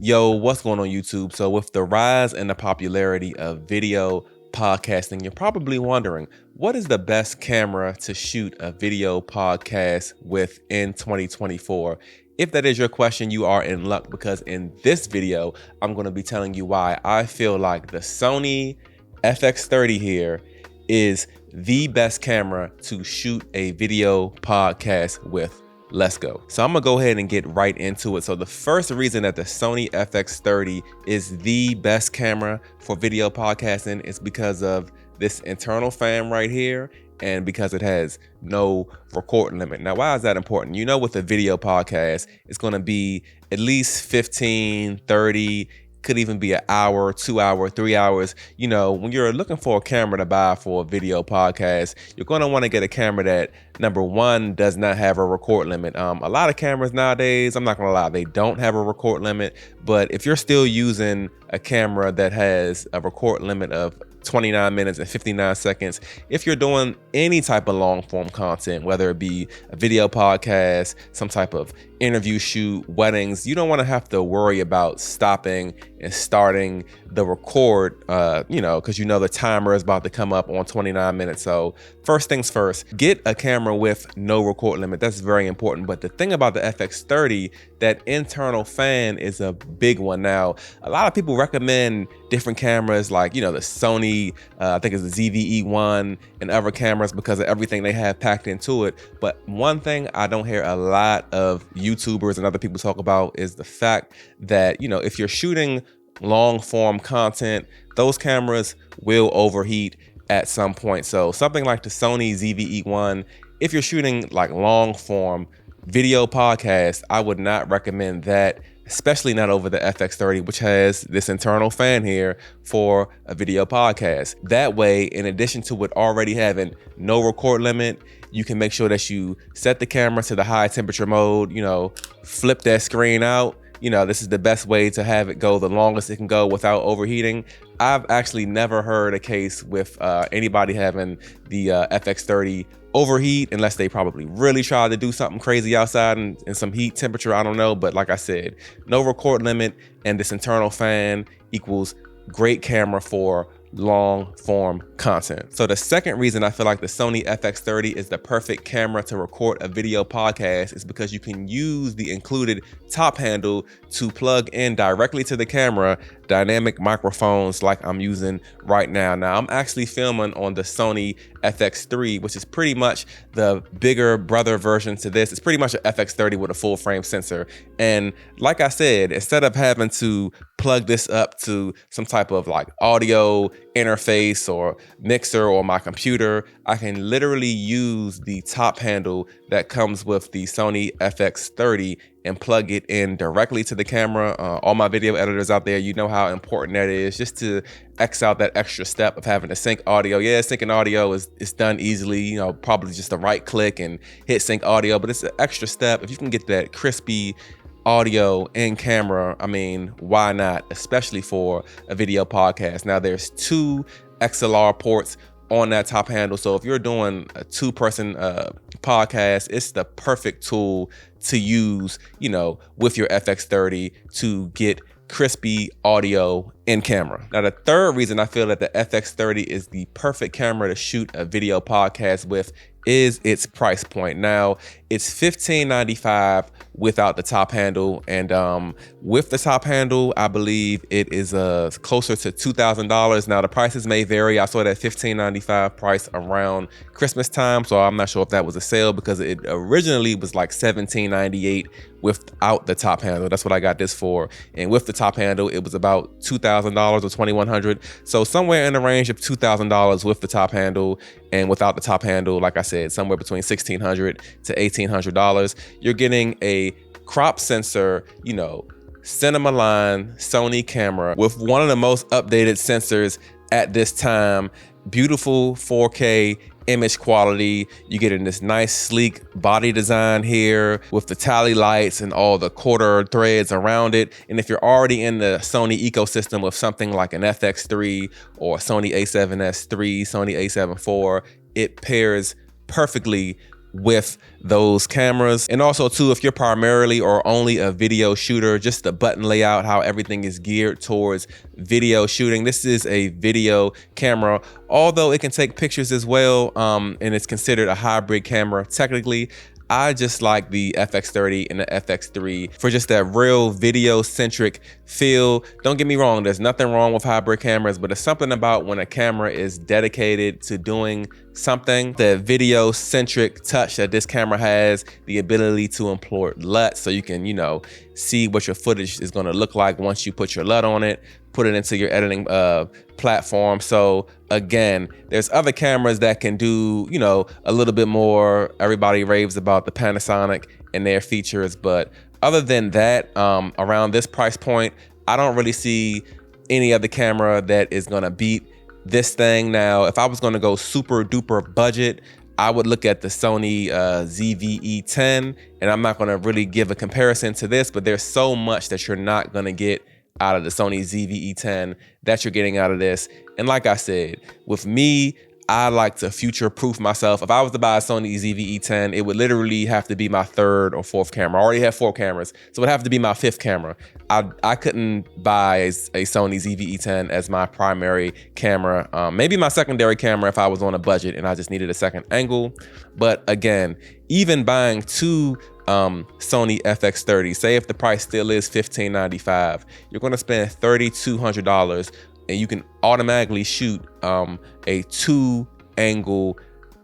Yo, what's going on YouTube? So with the rise and the popularity of video podcasting, you're probably wondering, what is the best camera to shoot a video podcast with in 2024? If that is your question, you are in luck, because in this video, I'm going to be telling you why I feel like the Sony FX30 here is the best camera to shoot a video podcast with. Let's go. So I'm gonna go ahead and get right into it. So the first reason that the Sony FX30 is the best camera for video podcasting is because of this internal fan right here, and because it has no record limit. Now, why is that important? You know, with a video podcast, it's gonna be at least 15, 30, could even be an hour, 2 hour, 3 hours. You know, when you're looking for a camera to buy for a video podcast, you're going to want to get a camera that, number one, does not have a record limit. A lot of cameras nowadays, I'm not going to lie, they don't have a record limit. But if you're still using a camera that has a record limit of 29 minutes and 59 seconds, if you're doing any type of long form content, whether it be a video podcast, some type of interview shoot, weddings, you don't want to have to worry about stopping and starting the record, because you know the timer is about to come up on 29 minutes. So first things first, get a camera with no record limit. That's very important. But the thing about the FX30, that internal fan is a big one. Now, a lot of people recommend different cameras like, the Sony, I think it's the ZV-E1 and other cameras because of everything they have packed into it. But one thing I don't hear a lot of YouTubers and other people talk about is the fact that, if you're shooting long form content, those cameras will overheat at some point. So something like the Sony ZV-E1, if you're shooting like long form video podcast, I would not recommend that, especially not over the FX30, which has this internal fan here for a video podcast. That way, in addition to it already having no record limit, you can make sure that you set the camera to the high temperature mode, flip that screen out. This is the best way to have it go the longest it can go without overheating. I've actually never heard a case with anybody having the FX30 overheat, unless they probably really try to do something crazy outside and some heat temperature, I don't know. But like I said, no record limit and this internal fan equals great camera for long form content. So the second reason I feel like the Sony FX30 is the perfect camera to record a video podcast is because you can use the included top handle to plug in directly to the camera dynamic microphones like I'm using right now. Now, I'm actually filming on the Sony FX3, which is pretty much the bigger brother version to this. It's pretty much an FX30 with a full frame sensor. And like I said, instead of having to plug this up to some type of like audio interface or mixer or my computer, I can literally use the top handle that comes with the Sony FX30 and plug it in directly to the camera. All my video editors out there, you know how important that is, just to X out that extra step of having to sync audio. Yeah, syncing audio is done easily, probably just a right click and hit sync audio, but it's an extra step. If you can get that crispy audio in camera, I mean, why not? Especially for a video podcast. Now, there's 2 XLR ports on that top handle. So if you're doing a 2-person podcast, it's the perfect tool to use, with your FX30 to get crispy audio in camera. Now, the third reason I feel that the FX30 is the perfect camera to shoot a video podcast with is its price point. Now, it's $15.95 without the top handle, and with the top handle, I believe it is closer to $2,000. Now, the prices may vary. I saw that $15.95 price around Christmas time, so I'm not sure if that was a sale, because it originally was like $17.98 without the top handle. That's what I got this for. And with the top handle, it was about $2,000 or $2,100. So somewhere in the range of $2,000 with the top handle, and without the top handle, like I said, somewhere between $1,600 to $1,800. You're getting a crop sensor, cinema line Sony camera with one of the most updated sensors at this time. Beautiful 4K image quality. You get in this nice sleek body design here with the tally lights and all the quarter threads around it. And if you're already in the Sony ecosystem with something like an FX3 or Sony A7S III, Sony A7 IV, it pairs perfectly with those cameras. And also too, if you're primarily or only a video shooter, just the button layout, how everything is geared towards video shooting. This is a video camera, although it can take pictures as well, and it's considered a hybrid camera technically. I just like the FX30 and the FX3 for just that real video-centric feel. Don't get me wrong, there's nothing wrong with hybrid cameras, but it's something about when a camera is dedicated to doing something, the video-centric touch that this camera has, the ability to employ LUT so you can, see what your footage is gonna look like once you put your LUT on it, put it into your editing platform. So again, there's other cameras that can do, a little bit more. Everybody raves about the Panasonic and their features, but other than that, around this price point, I don't really see any other camera that is gonna beat this thing. Now, if I was gonna go super duper budget, I would look at the Sony ZV-E10, and I'm not gonna really give a comparison to this, but there's so much that you're not gonna get out of the Sony ZV-E10 that you're getting out of this. And like I said, with me, I like to future-proof myself. If I was to buy a Sony ZV-E10, it would literally have to be my third or fourth camera. I already have 4 cameras, so it would have to be my 5th camera. I couldn't buy a Sony ZV-E10 as my primary camera. Maybe my secondary camera if I was on a budget and I just needed a second angle. But again, even buying 2 Sony FX30, say if the price still is $1,595, you're gonna spend $3,200 and you can automatically shoot a 2-angle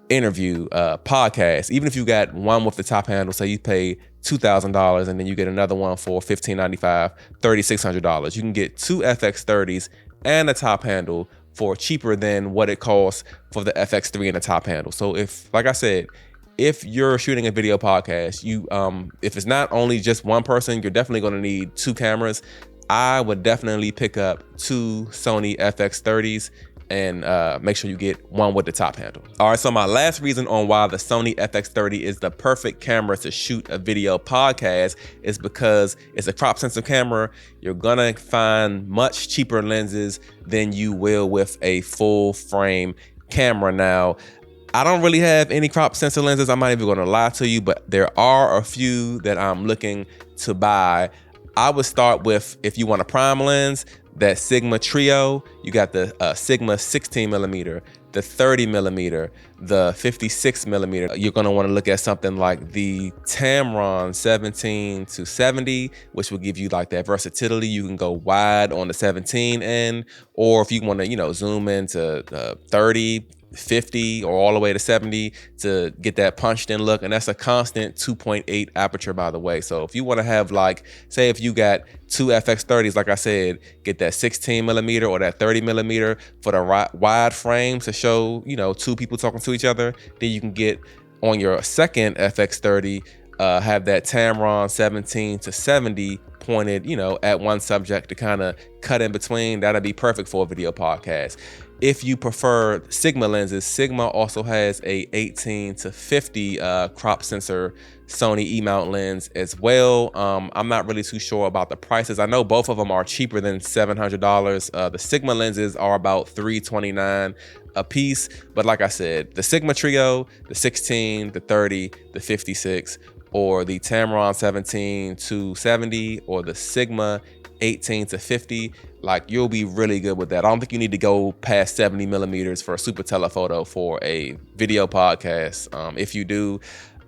interview podcast. Even if you got one with the top handle, say you pay $2,000 and then you get another one for $1,595, $3,600. You can get 2 FX30s and a top handle for cheaper than what it costs for the FX3 and the top handle. So if, like I said, if you're shooting a video podcast, if it's not only just one person, you're definitely going to need 2 cameras. I would definitely pick up 2 Sony FX30s and make sure you get one with the top handle. All right, so my last reason on why the Sony FX30 is the perfect camera to shoot a video podcast is because it's a crop sensor camera. You're gonna find much cheaper lenses than you will with a full frame camera. Now, I don't really have any crop sensor lenses, I'm not even gonna lie to you, but there are a few that I'm looking to buy. I would start with, if you want a prime lens, that Sigma Trio. You got the Sigma 16mm, the 30mm, the 56mm. You're gonna wanna look at something like the Tamron 17-70, which will give you like that versatility. You can go wide on the 17 end, or if you wanna, zoom into 30, 50 or all the way to 70 to get that punched in look. And that's a constant 2.8 aperture, by the way. So if you want to have, like, say if you got 2 FX30s, like I said, get that 16mm or that 30mm for the wide frame to show, 2 people talking to each other. Then you can get on your second FX30, have that Tamron 17-70 pointed, at one subject to kind of cut in between. That'll be perfect for a video podcast. If you prefer Sigma lenses, Sigma also has a 18-50 crop sensor Sony E-mount lens as well. I'm not really too sure about the prices. I know both of them are cheaper than $700. The Sigma lenses are about $329 a piece. But like I said, the Sigma Trio, the 16, the 30, the 56, or the Tamron 17-70, or the Sigma 18-50, like, you'll be really good with that. I don't think you need to go past 70mm for a super telephoto for a video podcast. If you do,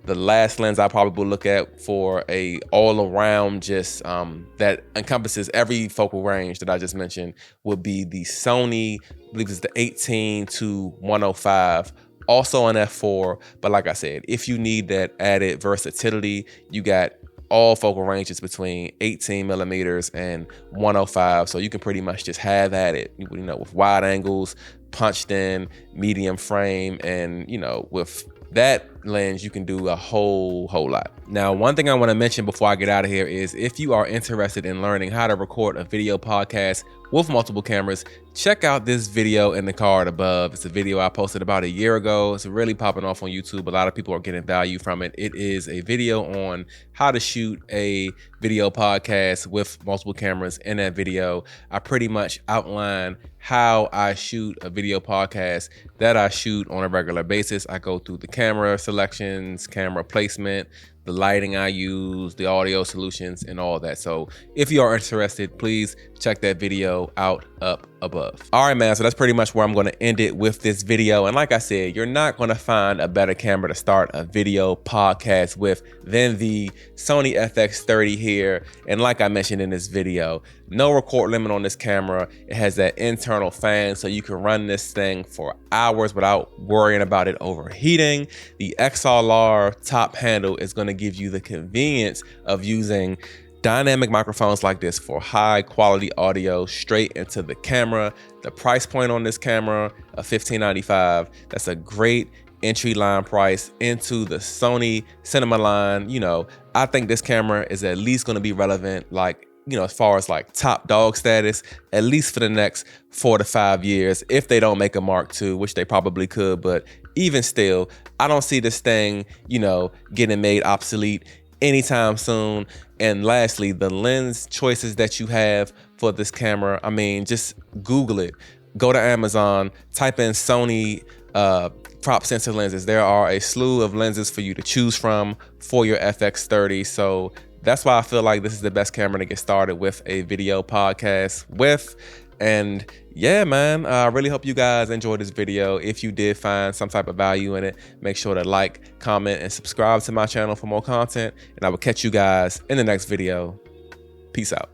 the last lens I probably will look at for a all-around just that encompasses every focal range that I just mentioned would be the Sony, I believe it's the 18-105, also an f4. But like I said, if you need that added versatility, you got all focal ranges between 18mm and 105, so you can pretty much just have at it, with wide angles, punched in, medium frame, and with that lens you can do a whole lot. Now, one thing I want to mention before I get out of here is, if you are interested in learning how to record a video podcast with multiple cameras, check out this video in the card above. It's a video I posted about a year ago. It's really popping off on YouTube. A lot of people are getting value from it. It is a video on how to shoot a video podcast with multiple cameras. In that video, I pretty much outline how I shoot a video podcast that I shoot on a regular basis. I go through the camera selection, selections, camera placement, the lighting I use, the audio solutions, and all that. So if you are interested, please check that video out up above. All right, man, so that's pretty much where I'm gonna end it with this video. And like I said, you're not gonna find a better camera to start a video podcast with than the Sony FX30 here. And like I mentioned in this video, no record limit on this camera. It has that internal fan, so you can run this thing for hours without worrying about it overheating. The XLR top handle is gonna give you the convenience of using dynamic microphones like this for high quality audio straight into the camera. The price point on this camera of $15.95, that's a great entry line price into the Sony cinema line. You know, I think this camera is at least going to be relevant, like, you know, as far as like top dog status, at least for the next 4 to 5 years, if they don't make a Mark II, which they probably could. But even still, I don't see this thing, you know, getting made obsolete anytime soon. And lastly, the lens choices that you have for this camera, I mean, just Google it. Go to Amazon, type in Sony crop sensor lenses. There are a slew of lenses for you to choose from for your FX30. So that's why I feel like this is the best camera to get started with a video podcast with. And yeah, man, I really hope you guys enjoyed this video. If you did find some type of value in it, make sure to like, comment, and subscribe to my channel for more content. And I will catch you guys in the next video. Peace out.